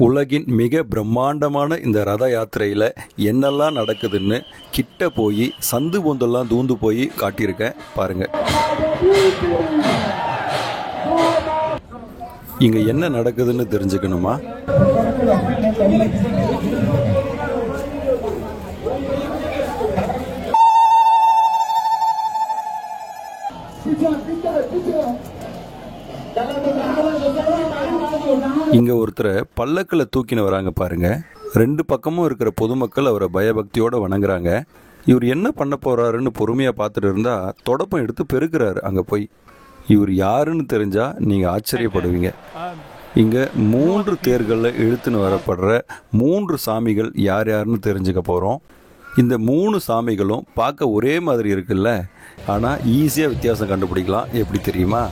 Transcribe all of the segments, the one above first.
உலகின் மிக பிரம்மாண்டமான இந்த ரத யாத்திரையில் என்னெல்லாம் நடக்குதுன்னு கிட்ட போய் சந்து பொந்தெல்லாம் தூந்து போய் காட்டியிருக்கேன் பாருங்க. இங்கே என்ன நடக்குதுன்னு தெரிஞ்சுக்கணுமா? இங்க ஒருத்தரை பல்லக்கில் தூக்கின வராங்க பாருங்க. ரெண்டு பக்கமும் இருக்கிற பொதுமக்கள் அவரை பயபக்தியோட வணங்குறாங்க. இவர் என்ன பண்ண போறாருன்னு பொறுமையா பார்த்துட்டு இருந்தா தொடப்பம் எடுத்து பெருக்கிறாரு. அங்க போய் இவர் யாருன்னு தெரிஞ்சா நீங்க ஆச்சரியப்படுவீங்க. இங்க 3 தேர்களில் இழுத்துன்னு வரப்படுற 3 சாமிகள் யார் யாருன்னு தெரிஞ்சுக்க போறோம். இந்த 3 சாமிகளும் பார்க்க ஒரே மாதிரி இருக்குல்ல, ஆனால் ஈஸியாக வித்தியாசம் கண்டுபிடிக்கலாம். எப்படி தெரியுமா?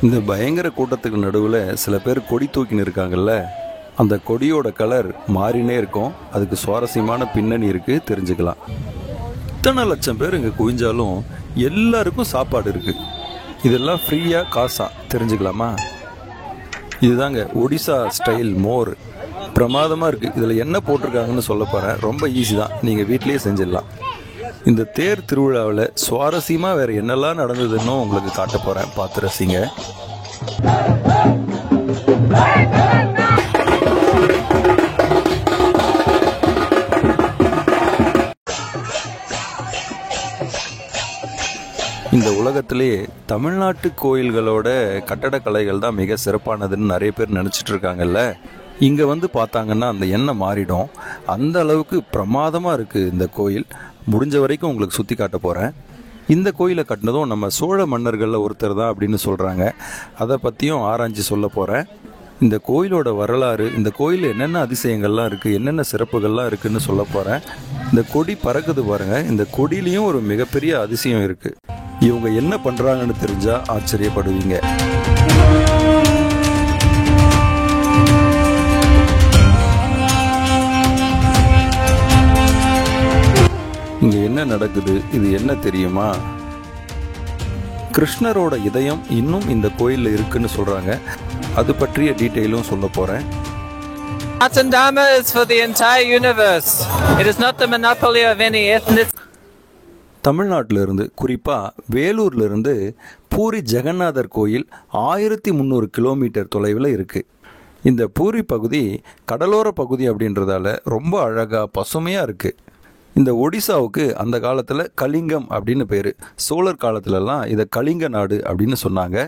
இந்த பயங்கர கூட்டத்துக்கு நடுவில் சில பேர் கொடி தூக்கின்னு இருக்காங்கல்ல, அந்த கொடியோட கலர் மாறினே இருக்கும். அதுக்கு சுவாரஸ்யமான பின்னணி இருக்குது, தெரிஞ்சுக்கலாம். இத்தனை லட்சம் பேர் இங்கே குவிஞ்சாலும் எல்லாருக்கும் சாப்பாடு இருக்குது. இதெல்லாம் ஃப்ரீயாக காசா தெரிஞ்சுக்கலாமா? இதுதாங்க ஒடிசா ஸ்டைல் மோர். பிரமாதமாக இருக்குது. இதில் என்ன போட்டிருக்காங்கன்னு சொல்ல போகிறேன். ரொம்ப ஈஸி தான், நீங்கள் வீட்லேயே செஞ்சிடலாம். இந்த தேர் திருவிழாவில் சுவாரஸ்யமாக வேறு என்னெல்லாம் நடந்ததுன்னு உங்களுக்கு காட்ட போகிறேன், பார்த்து ரசிங்க. இந்த உலகத்திலேயே தமிழ்நாட்டு கோயில்களோட கட்டடக்கலைகள் தான் மிக சிறப்பானதுன்னு நிறைய பேர் நினச்சிட்டு இருக்காங்கல்ல. இங்கே வந்து பார்த்தாங்கன்னா அந்த எண்ணம் மாறிடும். அந்த அளவுக்கு பிரமாதமாக இருக்குது இந்த கோயில். முடிஞ்ச வரைக்கும் உங்களுக்கு சுற்றி காட்ட போகிறேன். இந்த கோயிலை கட்டினதும் நம்ம சோழ மன்னர்களில் ஒருத்தர் தான் அப்படின்னு சொல்கிறாங்க. அதை பற்றியும் ஆராய்ச்சி சொல்ல போகிறேன். இந்த கோயிலோட வரலாறு, இந்த கோயிலில் என்னென்ன அதிசயங்கள்லாம் இருக்குது, என்னென்ன சிறப்புகள்லாம் இருக்குதுன்னு சொல்ல போகிறேன். இந்த கொடி பறக்குது பாருங்கள். இந்த கொடியிலையும் ஒரு மிகப்பெரிய அதிசயம் இருக்குது. இவங்க என்ன பண்ணுறாங்கன்னு தெரிஞ்சால் ஆச்சரியப்படுவீங்க. இங்கே என்ன நடக்குது, இது என்ன தெரியுமா? கிருஷ்ணரோட இதயம் இன்னும் இந்த கோயிலில் இருக்குன்னு சொல்கிறாங்க. அது பற்றிய டீட்டெயிலும் சொல்ல போகிறேன். Sanatana Dharma is for the entire universe. It is not the monopoly of any ethnic. தமிழ்நாட்டிலிருந்து குறிப்பாக வேலூர்லேருந்து பூரி ஜெகநாதர் கோயில் 1300 கிலோமீட்டர் தொலைவில் இருக்குது. இந்த பூரி பகுதி கடலோர பகுதி அப்படின்றதால ரொம்ப அழகாக பசுமையாக இருக்குது. இந்த ஒடிசாவுக்கு அந்த காலத்தில் கலிங்கம் அப்படின்னு பேர். சோழர் காலத்துலலாம் இதை கலிங்க நாடு அப்படின்னு சொன்னாங்க.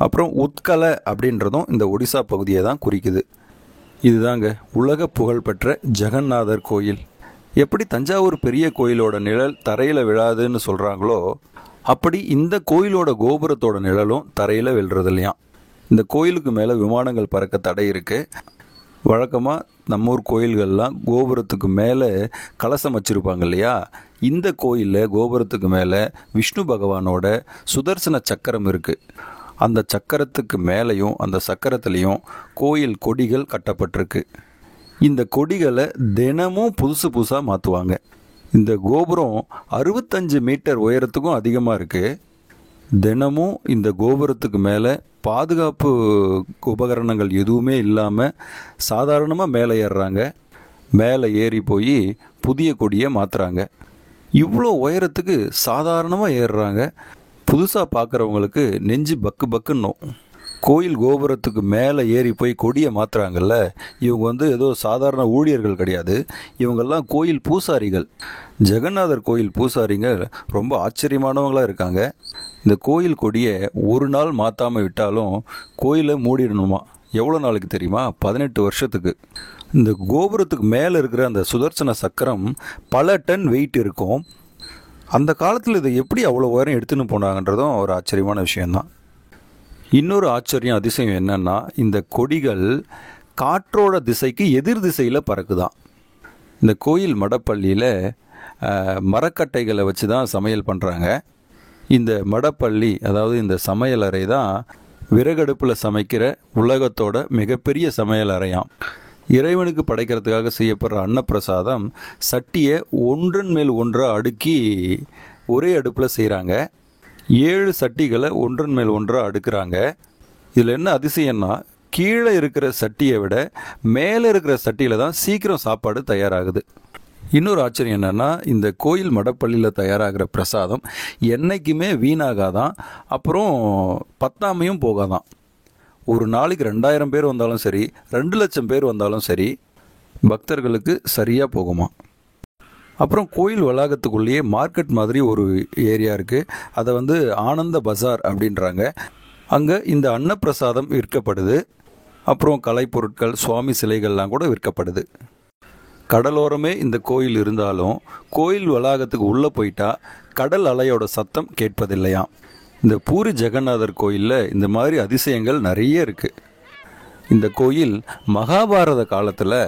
அப்புறம் உத்கல அப்படின்றதும் இந்த ஒடிசா பகுதியை தான் குறிக்குது. இதுதாங்க உலக புகழ்பெற்ற ஜெகநாதர் கோயில். எப்படி தஞ்சாவூர் பெரிய கோயிலோட நிழல் தரையில் விழாதுன்னு சொல்கிறாங்களோ, அப்படி இந்த கோயிலோட கோபுரத்தோட நிழலும் தரையில் விழுறது இல்லையா. இந்த கோயிலுக்கு மேலே விமானங்கள் பறக்க தடை இருக்குது. வழக்கமாக நம்ம ஊர் கோயில்கள்லாம் கோபுரத்துக்கு மேலே கலசம் வச்சுருப்பாங்க இல்லையா. இந்த கோயிலில் கோபுரத்துக்கு மேலே விஷ்ணு பகவானோட சுதர்சன சக்கரம் இருக்குது. அந்த சக்கரத்துக்கு மேலேயும் அந்த சக்கரத்துலேயும் கோயில் கொடிகள் கட்டப்பட்டிருக்கு. இந்த கொடிகளை தினமும் புதுசு புதுசாக மாற்றுவாங்க. இந்த கோபுரம் 65 மீட்டர் உயரத்துக்கும் அதிகமாக இருக்குது. தினமும் இந்த கோபுரத்துக்கு மேலே பாதுகாப்பு உபகரணங்கள் எதுவுமே இல்லாமல் சாதாரணமாக மேலே ஏறுறாங்க. மேலே ஏறி போய் புதிய கொடியை மாற்றுறாங்க. இவ்வளோ உயரத்துக்கு சாதாரணமாக ஏறுறாங்க. புதுசாக பார்க்குறவங்களுக்கு நெஞ்சு பக்கு பக்குன்னும். கோயில் கோபுரத்துக்கு மேலே ஏறி போய் கொடியை மாற்றுறாங்கல்ல, இவங்க ஏதோ சாதாரண ஊழியர்கள் கிடையாது. இவங்கெல்லாம் கோயில் பூசாரிகள். ஜெகநாதர் கோயில் பூசாரிங்க ரொம்ப ஆச்சரியமானவங்களாக இருக்காங்க. இந்த கோயில் கொடியை ஒரு நாள் மாற்றாமல் விட்டாலும் கோயிலை மூடிடணுமா. எவ்வளோ நாளுக்கு தெரியுமா? 18 வருஷத்துக்கு. இந்த கோபுரத்துக்கு மேலே இருக்கிற அந்த சுதர்சன சக்கரம் பல டன் வெயிட் இருக்கும். அந்த காலத்தில் இதை எப்படி அவ்வளோ உயரம் எடுத்துன்னு போனாங்கன்றதும் ஒரு ஆச்சரியமான விஷயந்தான். இன்னொரு ஆச்சரியம் அதிசயம் என்னன்னா, இந்த கொடிகள் காற்றோட திசைக்கு எதிர் திசையில் பறக்குதான். இந்த கோயில் மடப்பள்ளியில் மரக்கட்டைகளை வச்சு தான் சமையல் பண்ணுறாங்க. இந்த மடப்பள்ளி, அதாவது இந்த சமையல் அறை தான் விறகடுப்பில் சமைக்கிற உலகத்தோட மிகப்பெரிய சமையல் அறையாம். இறைவனுக்கு படைக்கிறதுக்காக செய்யப்படுற அன்னப்பிரசாதம் சட்டியை ஒன்றன் மேல் ஒன்றாக அடுக்கி ஒரே அடுப்பில் செய்கிறாங்க. 7 சட்டிகளை ஒன்றன் மேல் ஒன்றாக அடுக்கிறாங்க. இதில் என்ன அதிசயம்னா, கீழே இருக்கிற சட்டியை விட மேலே இருக்கிற சட்டியில் தான் சீக்கிரம் சாப்பாடு தயாராகுது. இன்னொரு ஆச்சரியம் என்னென்னா, இந்த கோயில் மடப்பள்ளியில் தயாராகிற பிரசாதம் என்றைக்குமே வீணாகாதான், அப்புறம் பத்தாமையும் போகாதான். ஒரு நாளைக்கு 2000 பேர் வந்தாலும் சரி, 2 லட்சம் பேர் வந்தாலும் சரி, பக்தர்களுக்கு சரியாக போகுமா. அப்புறம் கோயில் வளாகத்துக்குள்ளேயே மார்க்கெட் மாதிரி ஒரு ஏரியா இருக்குது. அதை ஆனந்த பஜார் அப்படின்றாங்க. அங்கே இந்த அன்னப்பிரசாதம் விற்கப்படுது. அப்புறம் கலைப்பொருட்கள், சுவாமி சிலைகள்லாம் கூட விற்கப்படுது. கடலோரமே இந்த கோயில் இருந்தாலும் கோயில் வளாகத்துக்கு உள்ளே போயிட்டா கடல் அலையோட சத்தம் கேட்பதில்லையாம். இந்த பூரி ஜெகநாதர் கோயிலில் இந்த மாதிரி அதிசயங்கள் நிறைய இருக்குது. இந்த கோயில் மகாபாரத காலத்தில்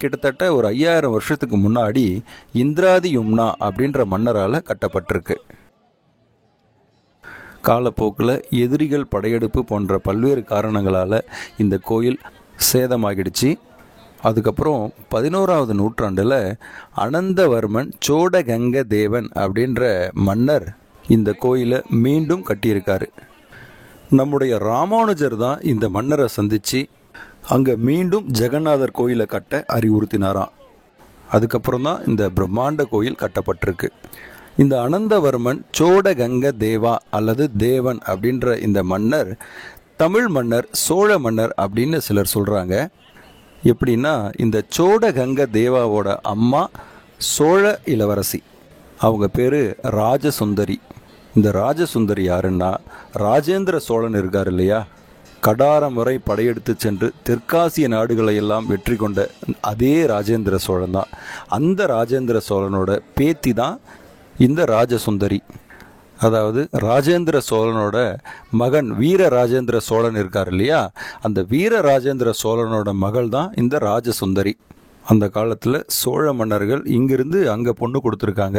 கிட்டத்தட்ட ஒரு 5000 வருஷத்துக்கு முன்னாடி இந்திராதி யும்னா அப்படின்ற மன்னரால் கட்டப்பட்டிருக்கு. காலப்போக்கில் எதிரிகள் படையெடுப்பு போன்ற பல்வேறு காரணங்களால் இந்த கோயில் சேதமாகிடுச்சு. அதுக்கப்புறம் 11ஆவது நூற்றாண்டில் அனந்தவர்மன் சோடகங்க தேவன் அப்படின்ற மன்னர் இந்த கோயிலை மீண்டும் கட்டியிருக்காரு. நம்முடைய ராமானுஜர் தான் இந்த மன்னரை சந்தித்து அங்கே மீண்டும் ஜெகநாதர் கோயிலை கட்ட அறிவுறுத்தினாராம். அதுக்கப்புறம் தான் இந்த பிரம்மாண்ட கோயில் கட்டப்பட்டிருக்கு. இந்த அனந்தவர்மன் சோடகங்க தேவா அல்லது தேவன் அப்படின்ற இந்த மன்னர் தமிழ் மன்னர், சோழ மன்னர் அப்படின்னு சிலர் சொல்கிறாங்க. எப்படின்னா, இந்த சோடகங்க தேவாவோட அம்மா சோழ இளவரசி, அவங்க பேர் ராஜசுந்தரி. இந்த ராஜசுந்தரி யாருன்னா, ராஜேந்திர சோழன் இருக்கார் இல்லையா, கடார முறை படையெடுத்து சென்று தெற்காசிய நாடுகளை எல்லாம் வெற்றி கொண்ட அதே ராஜேந்திர சோழன் தான். அந்த ராஜேந்திர சோழனோட பேத்தி தான் இந்த ராஜசுந்தரி. அதாவது ராஜேந்திர சோழனோட மகன் வீர ராஜேந்திர சோழன் இருக்கார் இல்லையா, அந்த வீர ராஜேந்திர சோழனோட மகள் தான் இந்த ராஜசுந்தரி. அந்த காலத்தில் சோழ மன்னர்கள் இங்கிருந்து அங்கே பொண்ணு கொடுத்துருக்காங்க.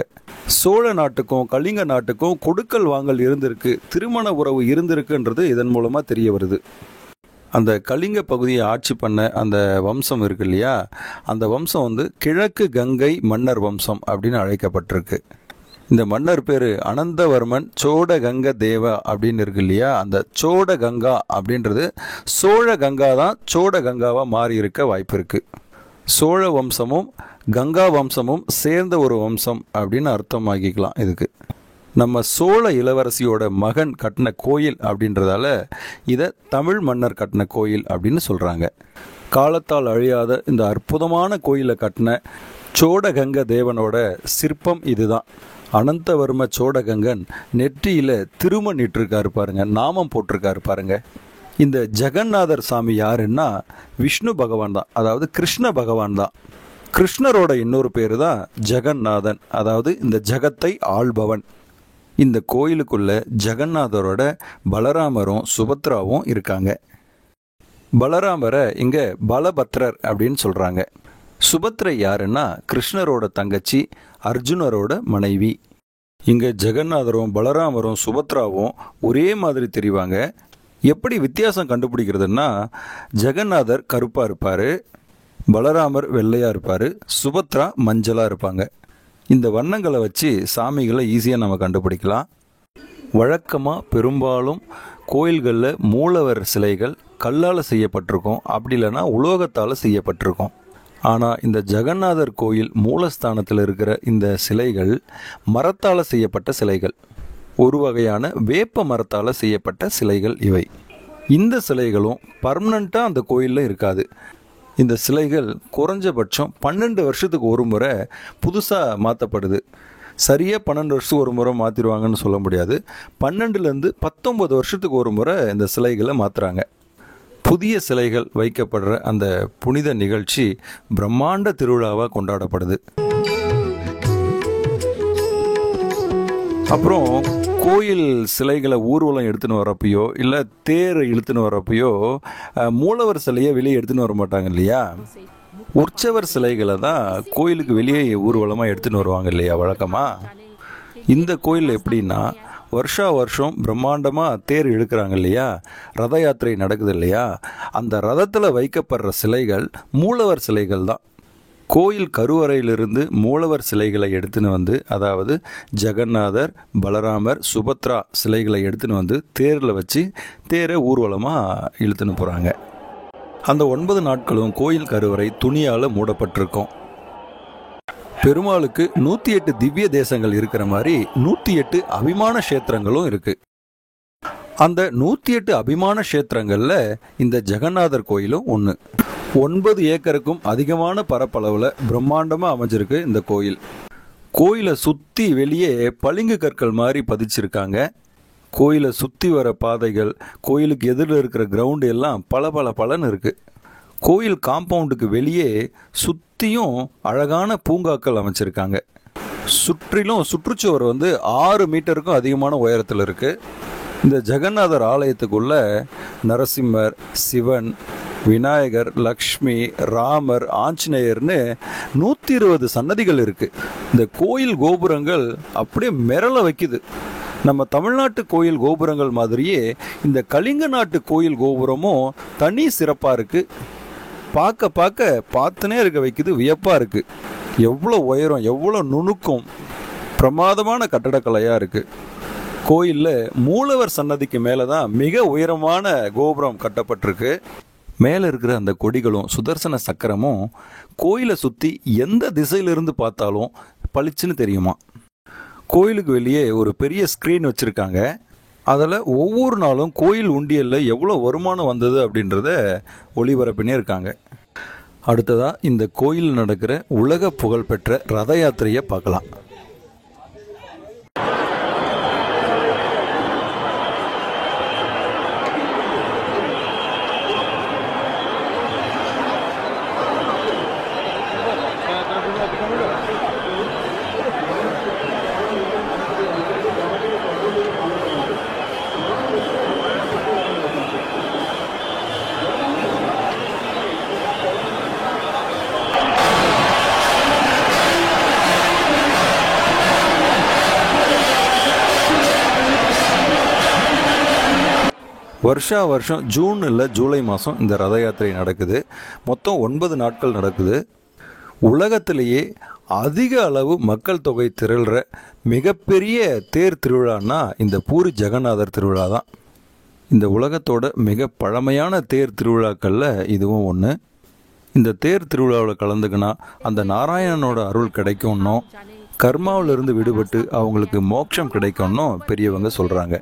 சோழ நாட்டுக்கும் கலிங்க நாட்டுக்கும் கொடுக்கல் வாங்கல் இருந்திருக்கு, திருமண உறவு இருந்திருக்குன்றது இதன் மூலமாக தெரிய வருது. அந்த கலிங்க பகுதியை ஆட்சி பண்ண அந்த வம்சம் இருக்கு இல்லையா, அந்த வம்சம் கிழக்கு கங்கை மன்னர் வம்சம் அப்படின்னு அழைக்கப்பட்டிருக்கு. இந்த மன்னர் பேர் அனந்தவர்மன் சோடகங்க தேவா அப்படின்னு இருக்கு இல்லையா, அந்த சோடகங்கா அப்படின்றது சோழ கங்கா தான் சோட கங்காவாக மாறி இருக்க வாய்ப்பு இருக்குது. சோழ வம்சமும் கங்கா வம்சமும் சேர்ந்த ஒரு வம்சம் அப்படின்னு அர்த்தமாக்கிக்கலாம். இதுக்கு நம்ம சோழ இளவரசியோட மகன் கட்டின கோயில் அப்படின்றதால இதை தமிழ் மன்னர் கட்டின கோயில் அப்படின்னு சொல்கிறாங்க. காலத்தால் அழியாத இந்த அற்புதமான கோயிலை கட்டின சோடகங்க தேவனோட சிற்பம் இதுதான். அனந்தவர்ம சோடகங்கன் நெற்றியில் திருமண் இட்டிருக்காரு பாருங்க, நாமம் போட்டிருக்காரு பாருங்க. இந்த ஜெகநாதர் சாமி யாருன்னா விஷ்ணு பகவான் தான், அதாவது கிருஷ்ண பகவான் தான். கிருஷ்ணரோட இன்னொரு பேர் தான் ஜெகநாதன், அதாவது இந்த ஜகத்தை ஆள்பவன். இந்த கோயிலுக்குள்ள ஜெகநாதரோட பலராமரும் சுபத்ராவும் இருக்காங்க. பலராமரை இங்கே பலபத்ரர் அப்படின்னு சொல்கிறாங்க. சுபத்ரை யாருன்னா கிருஷ்ணரோட தங்கச்சி, அர்ஜுனரோட மனைவி. இங்கே ஜெகநாதரும் பலராமரும் சுபத்ராவும் ஒரே மாதிரி தெரிவாங்க. எப்படி வித்தியாசம் கண்டுபிடிக்கிறதுன்னா, ஜெகநாதர் கருப்பாக இருப்பார், பலராமர் வெள்ளையாக இருப்பார், சுபத்ரா மஞ்சளாக இருப்பாங்க. இந்த வண்ணங்களை வச்சு சாமிகளை ஈஸியாக நம்ம கண்டுபிடிக்கலாம். வழக்கமாக பெரும்பாலும் கோயில்களில் மூலவர் சிலைகள் கல்லால் செய்யப்பட்டிருக்கும், அப்படி இல்லைன்னா உலோகத்தால் செய்யப்பட்டிருக்கும். ஆனால் இந்த ஜெகநாதர் கோயில் மூலஸ்தானத்தில் இருக்கிற இந்த சிலைகள் மரத்தால் செய்யப்பட்ட சிலைகள், ஒரு வகையான வேப்ப மரத்தால் செய்யப்பட்ட சிலைகள் இவை. இந்த சிலைகளும் பர்மனண்ட்டாக அந்த கோயிலில் இருக்காது. இந்த சிலைகள் குறைஞ்சபட்சம் 12 வருஷத்துக்கு ஒரு முறை புதுசாக மாற்றப்படுது. சரியாக 12 வருஷத்துக்கு ஒரு முறை மாற்றிடுவாங்கன்னு சொல்ல முடியாது. 12லேருந்து 19 வருஷத்துக்கு ஒரு முறை இந்த சிலைகளை மாற்றுறாங்க. புதிய சிலைகள் வைக்கப்படுற அந்த புனித நிகழ்ச்சி பிரம்மாண்ட திருவிழாவாக கொண்டாடப்படுது. அப்புறம் கோயில் சிலைகளை ஊர்வலம் எடுத்துன்னு வரப்பையோ இல்லை தேர் இழுத்துன்னு வரப்பையோ மூலவர் சிலையை வெளியே எடுத்துன்னு வர மாட்டாங்க இல்லையா, உற்சவர் சிலைகளை தான் கோயிலுக்கு வெளியே ஊர்வலமாக எடுத்துன்னு வருவாங்க இல்லையா வழக்கமாக. இந்த கோயில் எப்படின்னா, வருஷா வருஷம் பிரம்மாண்டமாக தேர் இழுக்கிறாங்க இல்லையா, ரத யாத்திரை நடக்குது இல்லையா, அந்த ரதத்தில் வைக்கப்படுற சிலைகள் மூலவர் சிலைகள் தான். கோயில் கருவறையிலிருந்து மூலவர் சிலைகளை எடுத்துன்னு வந்து, அதாவது ஜெகநாதர், பலராமர், சுபத்ரா சிலைகளை எடுத்துன்னு வந்து தேரில் வச்சு தேரை ஊர்வலமாக இழுத்துன்னு போகிறாங்க. அந்த 9 நாட்களும் கோயில் கருவறை துணியால் மூடப்பட்டிருக்கும். பெருமாளுக்கு 108 திவ்ய தேசங்கள் இருக்கிற மாதிரி 108 அபிமான கஷேத்திரங்களும் இருக்கு. அந்த 108 அபிமான கஷேத்திரங்கள்ல இந்த ஜெகநாதர் கோயிலும் ஒன்று. 9 ஏக்கருக்கும் அதிகமான பரப்பளவில் பிரம்மாண்டமாக அமைஞ்சிருக்கு இந்த கோயில். கோயிலை சுற்றி வெளியே பளிங்கு கற்கள் மாதிரி பதிச்சிருக்காங்க. கோயிலை சுற்றி வர பாதைகள், கோயிலுக்கு எதிரில் இருக்கிற கிரவுண்டு எல்லாம் பலன்னு இருக்குது. கோயில் காம்பவுண்டுக்கு வெளியே சுற்றியும் அழகான பூங்காக்கள் அமைச்சிருக்காங்க. சுற்றிலும் சுற்றுச்சுவர் 6 மீட்டருக்கும் அதிகமான உயரத்தில் இருக்குது. இந்த ஜெகநாதர் ஆலயத்துக்குள்ள நரசிம்மர், சிவன், விநாயகர், லக்ஷ்மி, ராமர், ஆஞ்சநேயர்னு 120 சன்னதிகள் இருக்குது. இந்த கோயில் கோபுரங்கள் அப்படியே மிரள வைக்குது. நம்ம தமிழ்நாட்டு கோயில் கோபுரங்கள் மாதிரியே இந்த கலிங்க நாட்டு கோயில் கோபுரமும் தனி சிறப்பாக இருக்குது. பார்த்துனே இருக்க வைக்குது, வியப்பாக இருக்குது. எவ்வளோ உயரம், எவ்வளோ நுணுக்கம், பிரமாதமான கட்டடக்கலையாக இருக்குது. கோயிலில் மூலவர் சன்னதிக்கு மேலே தான் மிக உயரமான கோபுரம் கட்டப்பட்டிருக்கு. மேலே இருக்கிற அந்த கொடிகளும் சுதர்சன சக்கரமும் கோயிலை சுற்றி எந்த திசையிலிருந்து பார்த்தாலும் பளிச்சுன்னு தெரியுமா. கோயிலுக்கு வெளியே ஒரு பெரிய ஸ்க்ரீன் வச்சுருக்காங்க. அதில் ஒவ்வொரு நாளும் கோயில் உண்டியலில் எவ்வளோ வருமானம் வந்தது அப்படின்றத ஒளிபரப்பினே இருக்காங்க. அடுத்ததாக இந்த கோயில் நடக்கிற உலக புகழ்பெற்ற ரத யாத்திரையை பார்க்கலாம். வருஷம் ஜூன் இல்லை ஜூலை மாதம் இந்த ரத யாத்திரை நடக்குது. மொத்தம் 9 நாட்கள் நடக்குது. உலகத்திலேயே அதிக அளவு மக்கள் தொகை திரள்ற மிகப்பெரிய தேர் திருவிழான்னா இந்த பூரி ஜெகநாதர் திருவிழா தான். இந்த உலகத்தோட மிக பழமையான தேர் திருவிழாக்களில் இதுவும் ஒன்று. இந்த தேர் திருவிழாவில் கலந்துக்கினா அந்த நாராயணனோட அருள் கிடைக்கும்னும், கர்மாவிலிருந்து விடுபட்டு அவங்களுக்கு மோட்சம் கிடைக்கும்னும் பெரியவங்க சொல்கிறாங்க.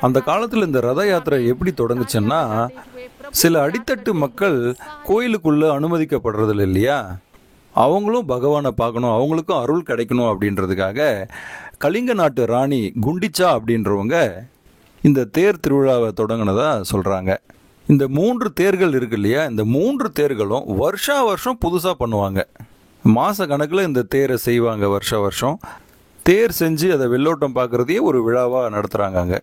அந்த காலத்தில் இந்த ரத யாத்திரை எப்படி தொடங்குச்சுன்னா, சில அடித்தட்டு மக்கள் கோயிலுக்குள்ளே அனுமதிக்கப்படுறதில்ல இல்லையா, அவங்களும் பகவானை பார்க்கணும், அவங்களுக்கும் அருள் கிடைக்கணும் அப்படின்றதுக்காக கலிங்க நாட்டு ராணி குண்டிச்சா அப்படின்றவங்க இந்த தேர் திருவிழாவை தொடங்கினதா சொல்கிறாங்க. இந்த 3 தேர்கள் இருக்கு இல்லையா, இந்த 3 தேர்களும் வருஷம் புதுசாக பண்ணுவாங்க. மாத கணக்கில் இந்த தேரை செய்வாங்க. வருஷம் தேர் செஞ்சு அதை வெள்ளோட்டம் பார்க்குறதையே ஒரு விழாவாக நடத்துகிறாங்க. அங்கே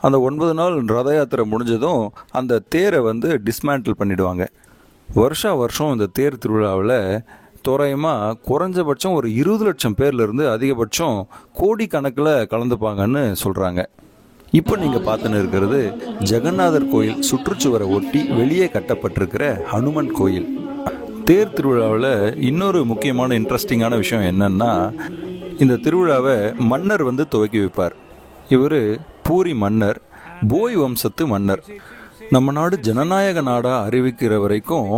அந்த 9 நாள் ரத யாத்திரை முடிஞ்சதும் அந்த தேரை டிஸ்மேண்டில் பண்ணிவிடுவாங்க. வருஷம் இந்த தேர் திருவிழாவில் தோராயமாக குறைஞ்சபட்சம் ஒரு 20 லட்சம் பேர்லேருந்து அதிகபட்சம் கோடிக்கணக்கில் கலந்துப்பாங்கன்னு சொல்கிறாங்க. இப்போ நீங்கள் பார்த்துன்னு இருக்கிறது ஜெகநாதர் கோயில் சுற்றுச்சுவரை ஒட்டி வெளியே கட்டப்பட்டிருக்கிற ஹனுமன் கோயில். தேர் திருவிழாவில் இன்னொரு முக்கியமான இன்ட்ரெஸ்டிங்கான விஷயம் என்னன்னா, இந்த திருவிழாவை மன்னர் துவக்கி வைப்பார். இவர் பூரி மன்னர், போய் வம்சத்து மன்னர். நம்ம நாடு ஜனநாயக நாடாக அறிவிக்கிற வரைக்கும்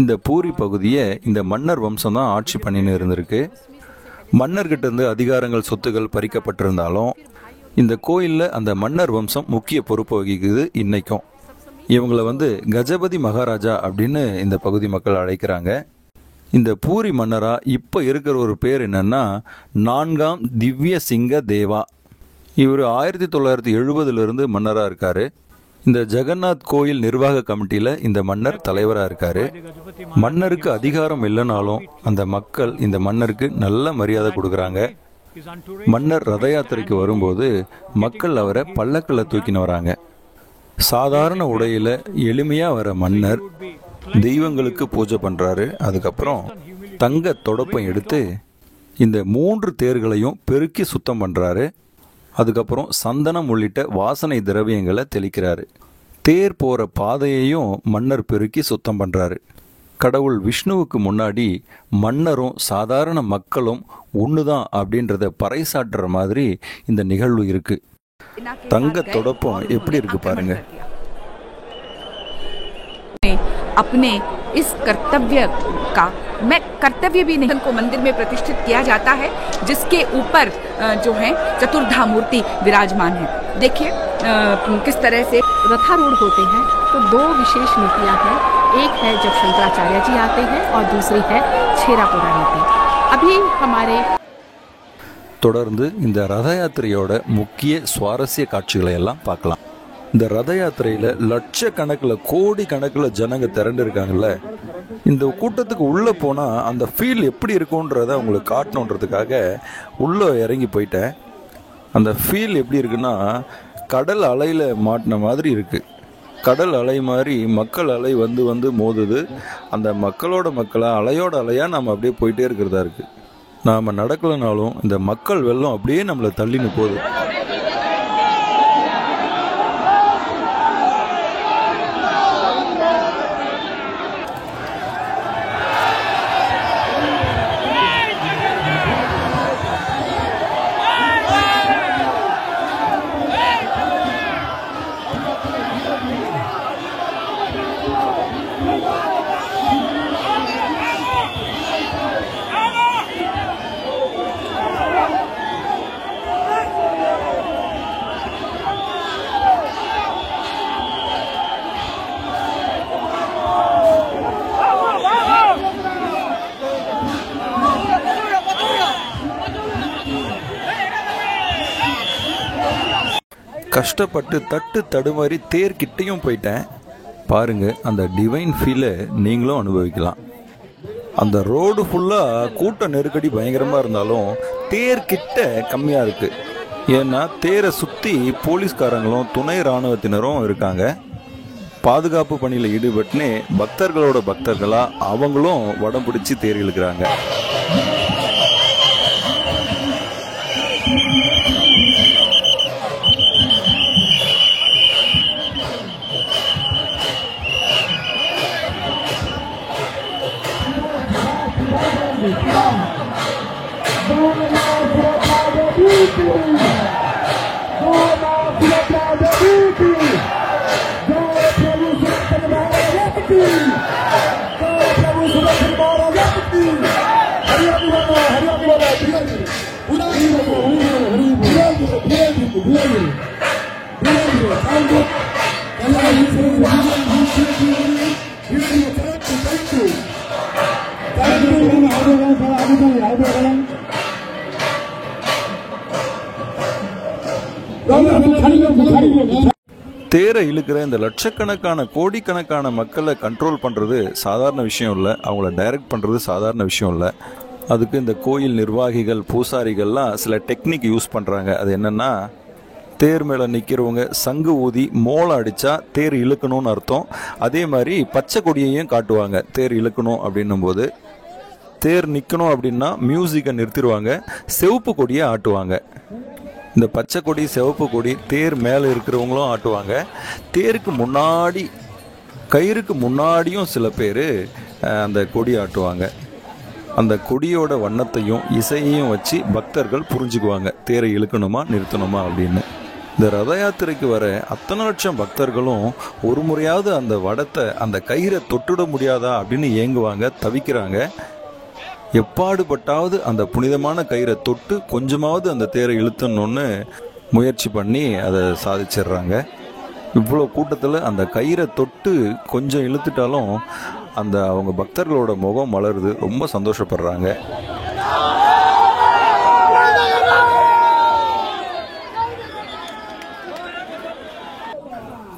இந்த பூரி பகுதியை இந்த மன்னர் வம்சம் தான் ஆட்சி பண்ணின்னு இருந்திருக்கு. மன்னர்கிட்ட இருந்து அதிகாரங்கள், சொத்துகள் பறிக்கப்பட்டிருந்தாலும் இந்த கோயிலில் அந்த மன்னர் வம்சம் முக்கிய பொறுப்பு வகிக்குது இன்னைக்கும். இவங்களை கஜபதி மகாராஜா அப்படின்னு இந்த பகுதி மக்கள் அழைக்கிறாங்க. இந்த பூரி மன்னரா இப்போ இருக்கிற ஒரு பேர் என்னன்னா 4ஆம் திவ்ய சிங்க தேவா. இவர் 1970 மன்னராக இருக்காரு. இந்த ஜெகநாத் கோயில் நிர்வாக கமிட்டியில் இந்த மன்னர் தலைவராக இருக்காரு. மன்னருக்கு அதிகாரம் இல்லைனாலும் அந்த மக்கள் இந்த மன்னருக்கு நல்ல மரியாதை கொடுக்குறாங்க. மன்னர் ரத யாத்திரைக்கு வரும்போது மக்கள் அவரை பல்லக்கில் தூக்கின்னு வராங்க. சாதாரண உடையில் எளிமையாக வர மன்னர் தெய்வங்களுக்கு பூஜை பண்ணுறாரு. அதுக்கப்புறம் தங்க தொடப்பம் எடுத்து இந்த 3 தேர்களையும் பெருக்கி சுத்தம் பண்ணுறாரு. அதுக்கப்புறம் சந்தனம் உள்ளிட்ட வாசனை திரவியங்களை தெளிக்கிறாரு. தேர் போகிற பாதையையும் மன்னர் பெருக்கி சுத்தம் பண்ணுறாரு. கடவுள் விஷ்ணுவுக்கு முன்னாடி மன்னரும் சாதாரண மக்களும் ஒன்று தான் அப்படின்றத பறைசாற்றுற மாதிரி இந்த நிகழ்வு இருக்குது. தங்க தொடப்பம் எப்படி இருக்கு பாருங்க. अपने इस कर्तव्य का, मैं कर्तव्य भी नहीं, को मंदिर में प्रतिष्ठित किया जाता है, जिसके ऊपर जो है चतुर्धामूर्ति विराजमान है। देखिए किस तरह से रथारूढ़ होते हैं तो दो विशेष नीतियाँ हैं। एक है जब शंकराचार्य जी आते हैं और दूसरी है छेरापुरा नीति। अभी हमारे தொடர்ந்து இந்த ரத யாத்திரையோட முக்கிய சுவாரஸ்ய காட்சிகளை எல்லாம் பார்க்கலாம். இந்த ரத யாத்திரையில் லட்சக்கணக்கில் கோடி கணக்கில் ஜனங்க திரண்டு இருக்காங்கல்ல. இந்த கூட்டத்துக்கு உள்ளே போனால் அந்த ஃபீல் எப்படி இருக்குன்றத உங்களுக்கு காட்டணுன்றதுக்காக உள்ளே இறங்கி போயிட்டேன். அந்த ஃபீல் எப்படி இருக்குன்னா, கடல் அலையில் மாட்டின மாதிரி இருக்குது. கடல் அலை மாதிரி மக்கள் அலை வந்து வந்து மோதுது. அந்த மக்களோட மக்களாக அலையோட அலையாக நம்ம அப்படியே போயிட்டே இருக்கிறதா இருக்குது. நாம் நடக்கலைனாலும் இந்த மக்கள் வெள்ளம் அப்படியே நம்மளை தள்ளின்னு போகுது. கஷ்டப்பட்டு தட்டு தடுமாறி தேர்கிட்டையும் போயிட்டேன். பாருங்க, அந்த டிவைன் ஃபீலை நீங்களும் அனுபவிக்கலாம். அந்த ரோடு ஃபுல்லாக கூட்ட நெருக்கடி பயங்கரமாக இருந்தாலும் தேர்கிட்ட கம்மியாக இருக்குது. ஏன்னா தேரை சுற்றி போலீஸ்காரங்களும் துணை இராணுவத்தினரும் இருக்காங்க. பாதுகாப்பு பணியில் ஈடுபட்டுனே பக்தர்களோட பக்தர்களாக அவங்களும் வடம் பிடிச்சி தேர் இழுக்கிறாங்க. தேரை இழுக்கிற இந்த லட்சக்கணக்கான கோடிக்கணக்கான மக்களை கண்ட்ரோல் பண்ணுறது சாதாரண விஷயம் இல்லை. அவங்கள டைரக்ட் பண்ணுறது சாதாரண விஷயம் இல்லை. அதுக்கு இந்த கோயில் நிர்வாகிகள், பூசாரிகள்லாம் சில டெக்னிக் யூஸ் பண்ணுறாங்க. அது என்னென்னா, தேர் மேலே நிற்கிறவங்க சங்கு ஊதி மோளம் அடித்தா தேர் இழுக்கணும்னு அர்த்தம். அதே மாதிரி பச்சை கொடியையும் காட்டுவாங்க. தேர் இழுக்கணும் அப்படின்னும் போது, தேர் நிற்கணும் அப்படின்னா மியூசிக்கை நிறுத்திடுவாங்க, சிவப்பு கொடியை ஆட்டுவாங்க. இந்த பச்சை கொடி, சிவப்பு கொடி தேர் மேலே இருக்கிறவங்களும் ஆட்டுவாங்க. தேருக்கு முன்னாடி, கயிறுக்கு முன்னாடியும் சில பேர் அந்த கொடி ஆட்டுவாங்க. அந்த கொடியோட வண்ணத்தையும் இசையையும் வச்சு பக்தர்கள் புரிஞ்சுக்குவாங்க தேரை இழுக்கணுமா நிறுத்தணுமா அப்படின்னு. இந்த ரத யாத்திரைக்கு வர அத்தனை லட்சம் பக்தர்களும் ஒரு முறையாவது அந்த வடத்தை, அந்த கயிறை தொட்டுட முடியாதா அப்படின்னு ஏங்குவாங்க, தவிக்கிறாங்க. எப்பாடுபட்டாவது அந்த புனிதமான கயிறை தொட்டு கொஞ்சமாவது அந்த தேரை இழுத்தணும்னு முயற்சி பண்ணி அதை சாதிச்சிடுறாங்க. இவ்வளோ கூட்டத்தில் அந்த கயிறை தொட்டு கொஞ்சம் இழுத்துட்டாலும் அந்த அவங்க பக்தர்களோட முகம் மலருது, ரொம்ப சந்தோஷப்படுறாங்க.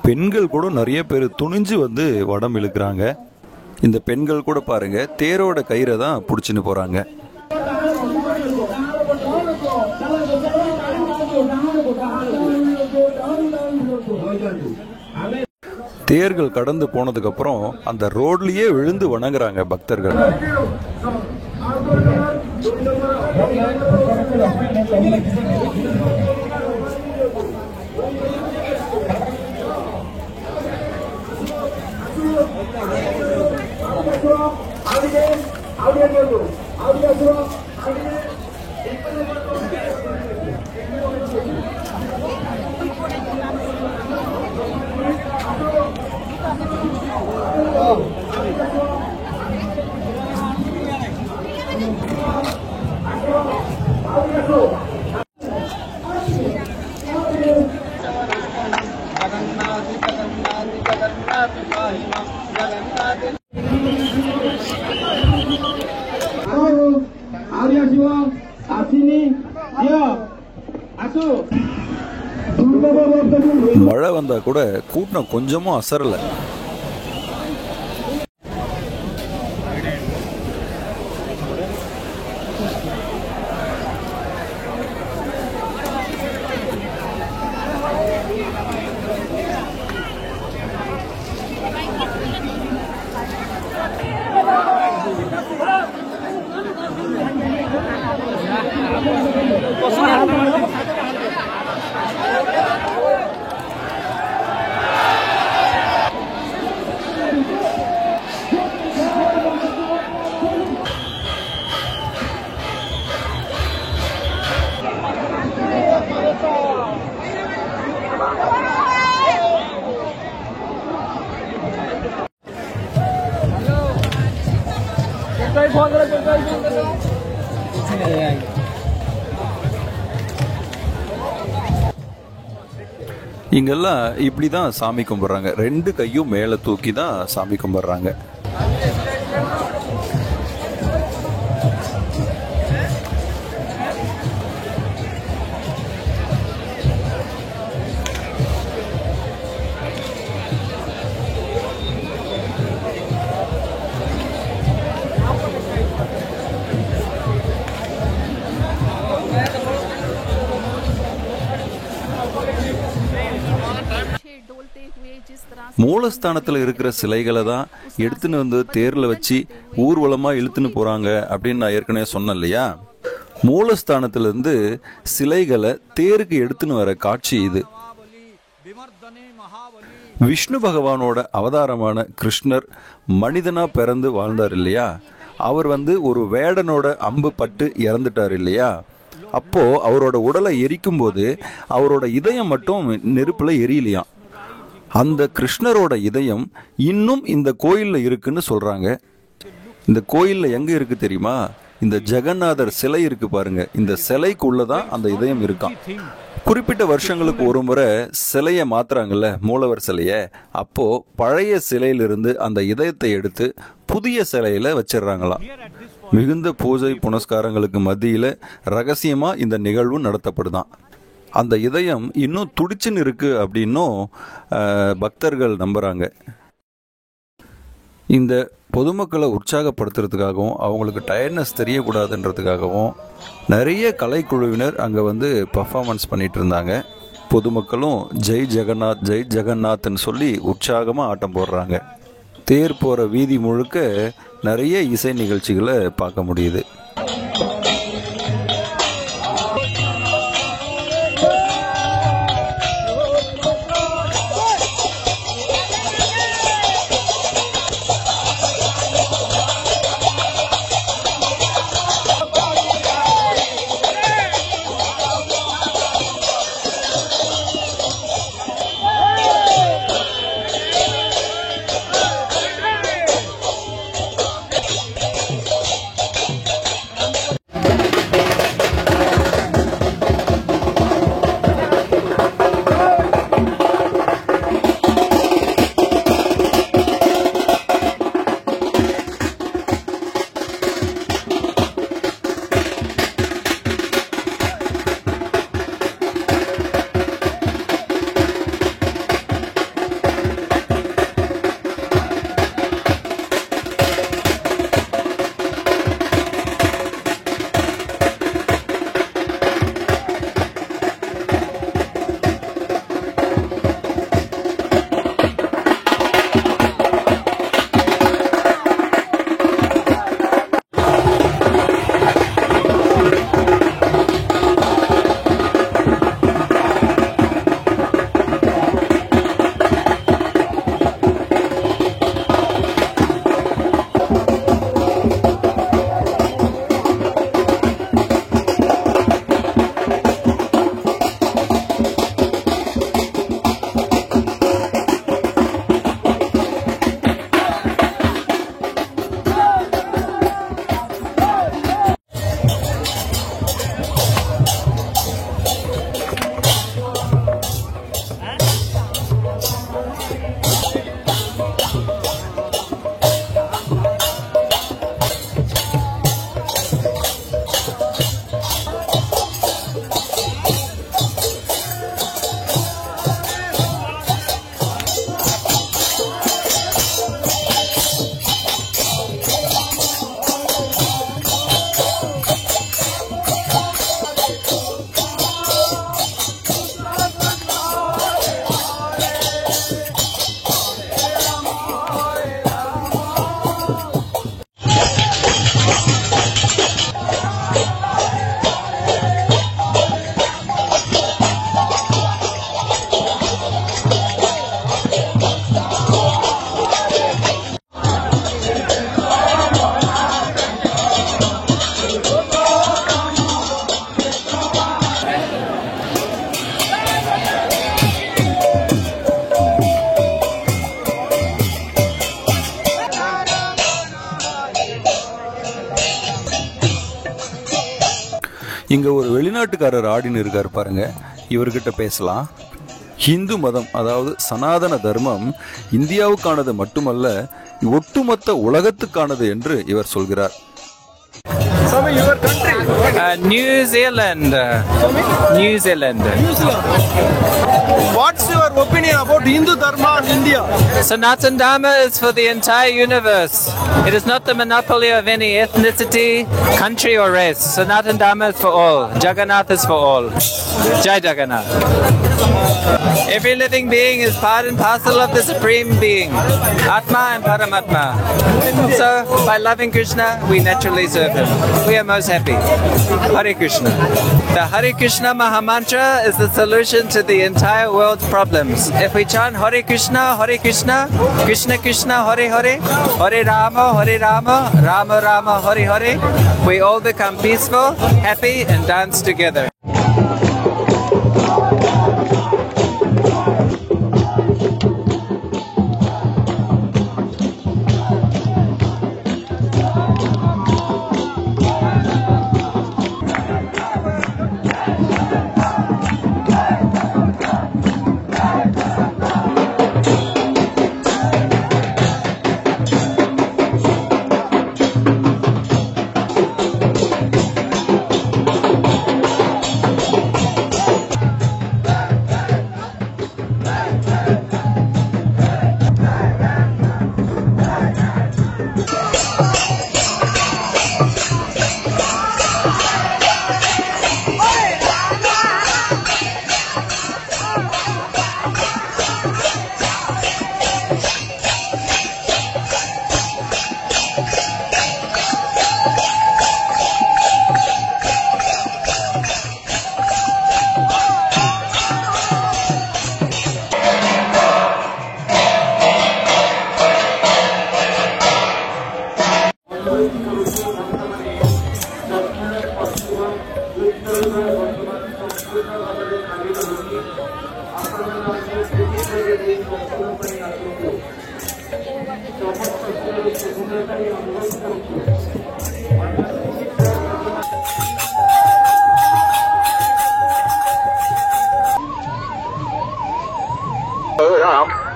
பெண்கள் கூட நிறைய பேர் துணிஞ்சு வந்து வடம் இழுக்கிறாங்க. இந்த பெண்கள் கூட பாருங்க, தேரோட கயிறை தான் பிடிச்சின்னு போறாங்க. தேர்கள் கடந்து போனதுக்கு அப்புறம் அந்த ரோட்லயே விழுந்து வணங்குறாங்க பக்தர்கள். மழை வந்தா கூட கூட்டம் கொஞ்சமும் அசரல. இங்கெல்லாம் இப்படிதான் சாமி கும்பிடுறாங்க. 2 கையும் மேல தூக்கி தான் சாமி கும்பிடுறாங்க. மூலஸ்தானத்தில் இருக்கிற சிலைகளை தான் எடுத்துன்னு வந்து தேர்ல வச்சு ஊர்வலமா இழுத்துன்னு போறாங்க அப்படின்னு நான் ஏற்கனவே சொன்னேன் இல்லையா. மூலஸ்தானத்திலிருந்து சிலைகளை தேருக்கு எடுத்துன்னு வர காட்சி இது. விஷ்ணு பகவானோட அவதாரமான கிருஷ்ணர் மனிதனா பிறந்து வாழ்ந்தார் இல்லையா. அவர் ஒரு வேடனோட அம்பு பட்டு இறந்துட்டார் இல்லையா. அப்போ அவரோட உடலை எரிக்கும் போது அவரோட இதயம் மட்டும் நெருப்புல எரியலையாம். அந்த கிருஷ்ணரோட இதயம் இன்னும் இந்த கோயில்ல இருக்குன்னு சொல்றாங்க. இந்த கோயில்ல எங்க இருக்கு தெரியுமா? இந்த ஜெகநாதர் சிலை இருக்கு பாருங்க. இந்த சிலைக்குள்ளதான் அந்த இதயம் இருக்கான். குறிப்பிட்ட வருஷங்களுக்கு ஒரு முறை சிலையை மாத்துறாங்கல்ல, மூலவர் சிலைய. அப்போ பழைய சிலையிலிருந்து அந்த இதயத்தை எடுத்து புதிய சிலையில வச்சிடறாங்களாம். மிகுந்த பூஜை புனஸ்காரங்களுக்கு மத்தியில ரகசியமா இந்த நிகழ்வு நடத்தப்படுதான். அந்த இதயம் இன்னும் துடிச்சுன்னு இருக்கு அப்படின்னும் பக்தர்கள் நம்புறாங்க. இந்த பொதுமக்களை உற்சாகப்படுத்துறதுக்காகவும் அவங்களுக்கு டயர்ட்னஸ் தெரியக்கூடாதுன்றதுக்காகவும் நிறைய கலைக்குழுவினர் அங்கே பர்ஃபார்மன்ஸ் பண்ணிட்டு இருந்தாங்க. பொதுமக்களும் ஜெய் ஜெகநாத் ஜெய் ஜெகநாத்ன்னு சொல்லி உற்சாகமாக ஆட்டம் போடுறாங்க. தேர் போகிற வீதி முழுக்க நிறைய இசை நிகழ்ச்சிகளை பார்க்க முடியுது. இங்க ஒரு வெளிநாட்டுக்காரர் ஆடின்னு இருக்காரு பாருங்க, இவர்கிட்ட பேசலாம். ஹிந்து மதம், அதாவது சனாதன தர்மம் இந்தியாவுக்கானது மட்டுமல்ல, ஒட்டுமொத்த உலகத்துக்கானது என்று இவர் சொல்கிறார். New Zealand. New Zealand. What's your opinion about Hindu Dharma in India? Sanatan Dharma is for the entire universe. It is not the monopoly of any ethnicity, country or race. Sanatan Dharma is for all. Jagannath is for all. Jai Jagannath. Every living being is part and parcel of the Supreme Being, Atma and Paramatma. So, by loving Krishna, we naturally serve Him. We are most happy. Hare Krishna. The Hare Krishna Mahamantra is the solution to the entire world's problems. If we chant Hare Krishna, Krishna Krishna, Hare Hare, Hare Rama, Rama Rama, Hare Hare, we all become peaceful, happy and dance together.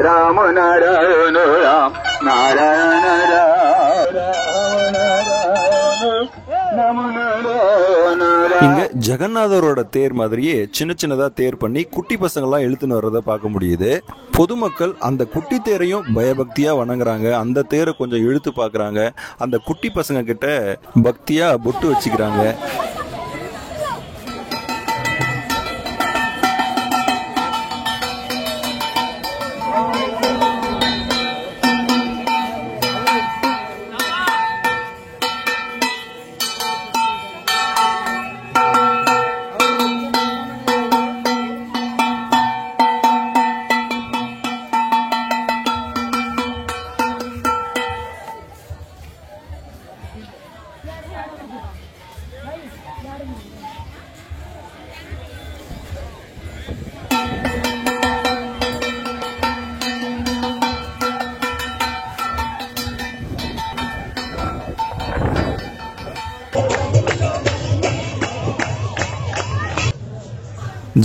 Ram Narayana Ram Narayana இங்க ஜெகநாதரோட தேர் மாதிரியே சின்ன சின்னதா தேர் பண்ணி குட்டி பசங்கள்லாம் இழுத்துன்னு வர்றதை பார்க்க முடியுது. பொதுமக்கள் அந்த குட்டி தேரையும் பயபக்தியா வணங்குறாங்க, அந்த தேரை கொஞ்சம் இழுத்து பார்க்கறாங்க, அந்த குட்டி பசங்க கிட்ட பக்தியா பொட்டு வச்சுக்கிறாங்க.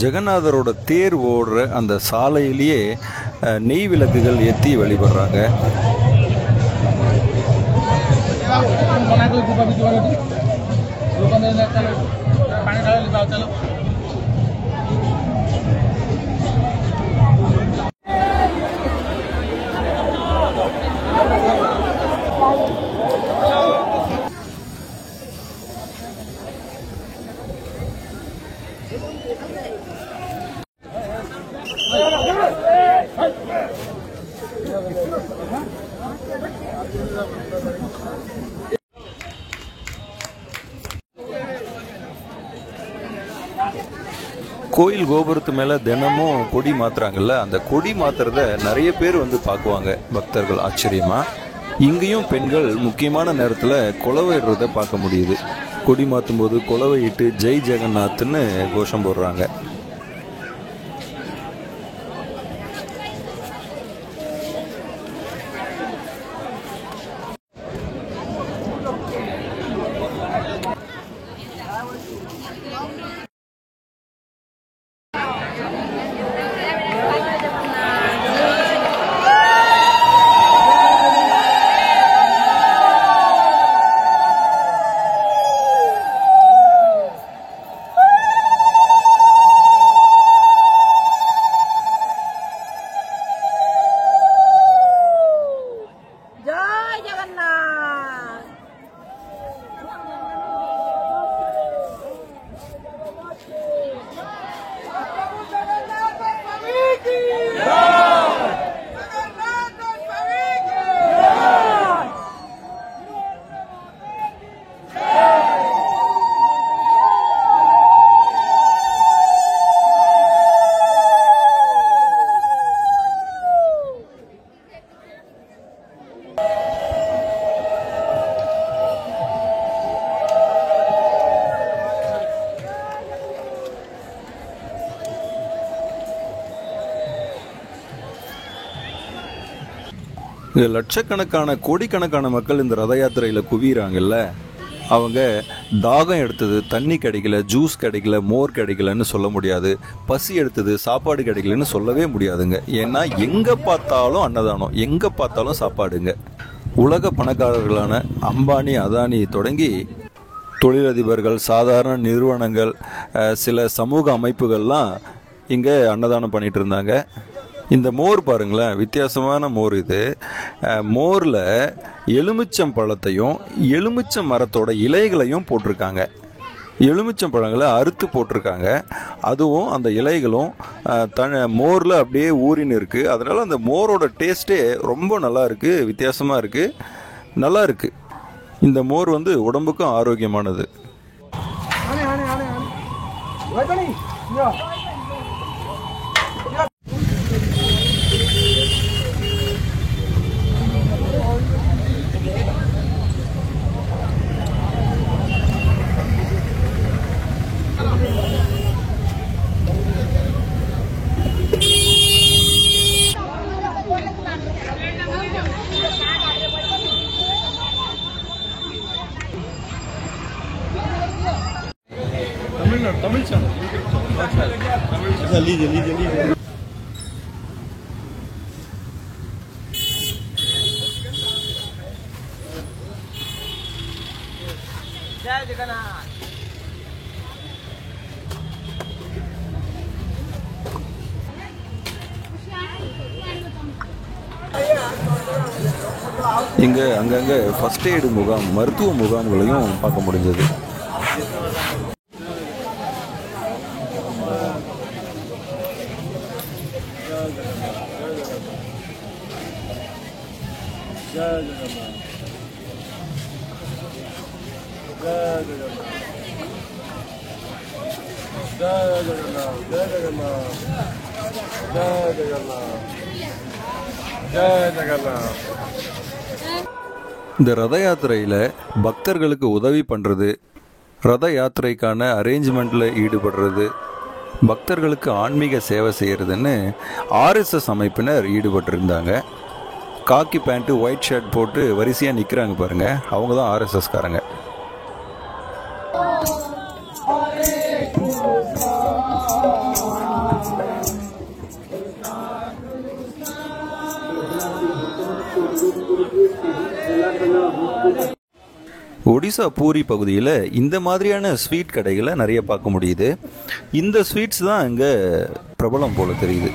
ஜெகநாதரோட தேர் ஓடுற அந்த சாலையிலேயே நெய் விளக்குகள் ஏற்றி வழிபடுறாங்க. கோயில் கோபுரத்து மேல தினமும் கொடி மாத்துறாங்கல்ல, அந்த கொடி மாத்துறத நிறைய பேர் வந்து பார்க்குவாங்க பக்தர்கள் ஆச்சரியமா. இங்கேயும் பெண்கள் முக்கியமான நேரத்துல குலவையிடுறத பார்க்க முடியுது. கொடி மாத்தும் போது குலவையிட்டு ஜெய் ஜெகநாத்னு கோஷம் போடுறாங்க. இங்கே லட்சக்கணக்கான கோடிக்கணக்கான மக்கள் இந்த ரத யாத்திரையில் குவிகிறாங்கல்ல, அவங்க தாகம் எடுத்தது, தண்ணி கிடைக்கல, ஜூஸ் கிடைக்கல, மோர் கிடைக்கலன்னு சொல்ல முடியாது. பசி எடுத்தது, சாப்பாடு கிடைக்கலன்னு சொல்லவே முடியாதுங்க. ஏன்னா எங்கே பார்த்தாலும் அன்னதானம், எங்கே பார்த்தாலும் சாப்பாடுங்க. உலக பணக்காரர்களான அம்பானி, அதானி தொடங்கி தொழிலதிபர்கள், சாதாரண நிறுவனங்கள், சில சமூக அமைப்புகள்லாம் இங்கே அன்னதானம் பண்ணிட்டு இருந்தாங்க. இந்த மோர் பாருங்களேன், வித்தியாசமான மோர் இது. மோரில் எலுமிச்சம் பழத்தையும் எலுமிச்சம் மரத்தோட இலைகளையும் போட்டிருக்காங்க. எலுமிச்சம் பழங்களை அறுத்து போட்டிருக்காங்க. அதுவும் அந்த இலைகளும் மோரில் அப்படியே ஊறின்னு இருக்குது. அதனால் அந்த மோரோட டேஸ்ட்டே ரொம்ப நல்லா இருக்குது, வித்தியாசமாக இருக்குது, நல்லா இருக்குது. இந்த மோர் உடம்புக்கும் ஆரோக்கியமானது. तमिल चैनल जल्दी जल्दी जल्दी। जय जगन्नाथ। இங்கே அங்கங்கே ஃபர்ஸ்ட் எய்டு முகாம், மருத்துவ முகாம்களையும் பார்க்க முடிஞ்சது. இந்த ரத யாத்திரையில் பக்தர்களுக்கு உதவி பண்ணுறது, ரத யாத்திரைக்கான அரேஞ்ச்மெண்ட்டில் ஈடுபடுறது, பக்தர்களுக்கு ஆன்மீக சேவை செய்கிறதுன்னு ஆர்எஸ்எஸ் அமைப்பினர் ஈடுபட்டிருந்தாங்க. காக்கி பேண்ட்டு, ஒயிட் ஷர்ட் போட்டு வரிசையாக நிற்கிறாங்க பாருங்கள், அவங்க தான் ஆர்எஸ்எஸ்காரங்க. ஒடிசா பூரி பகுதியில் இந்த மாதிரியான ஸ்வீட் கடைகளை நிறைய பார்க்க முடியுது. இந்த ஸ்வீட்ஸ் தான் இங்கே பிரபலம் போல தெரியுது.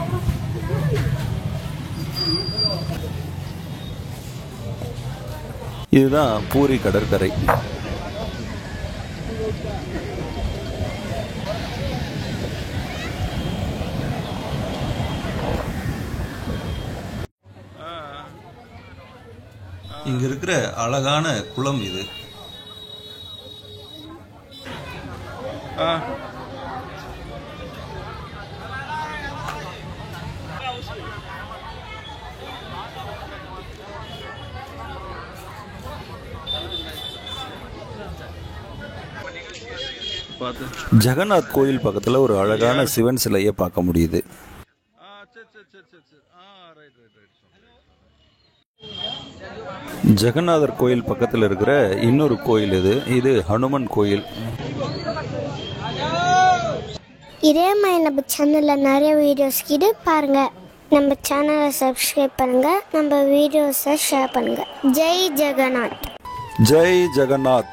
இதுதான் பூரி கடற்கரை. இங்க இருக்கிற அழகான குளம் இது. ஜெகநாத் கோயில் பக்கத்தில் ஒரு அழகான சிவன் சிலையை பார்க்க முடியுது. ஜெகநாதர் கோயில் பக்கத்தில் இருக்கிற இன்னொரு கோயில் இது ஹனுமன் கோயில். இதே மாதிரி நம்ம சேனலில் நிறைய வீடியோஸ் பாருங்க. நம்ம சேனலை சப்ஸ்கிரைப் பண்ணுங்க, நம்ம வீடியோஸை ஷேர் பண்ணுங்க. ஜெய் ஜெகநாத். ஜெய் ஜெகநாத்.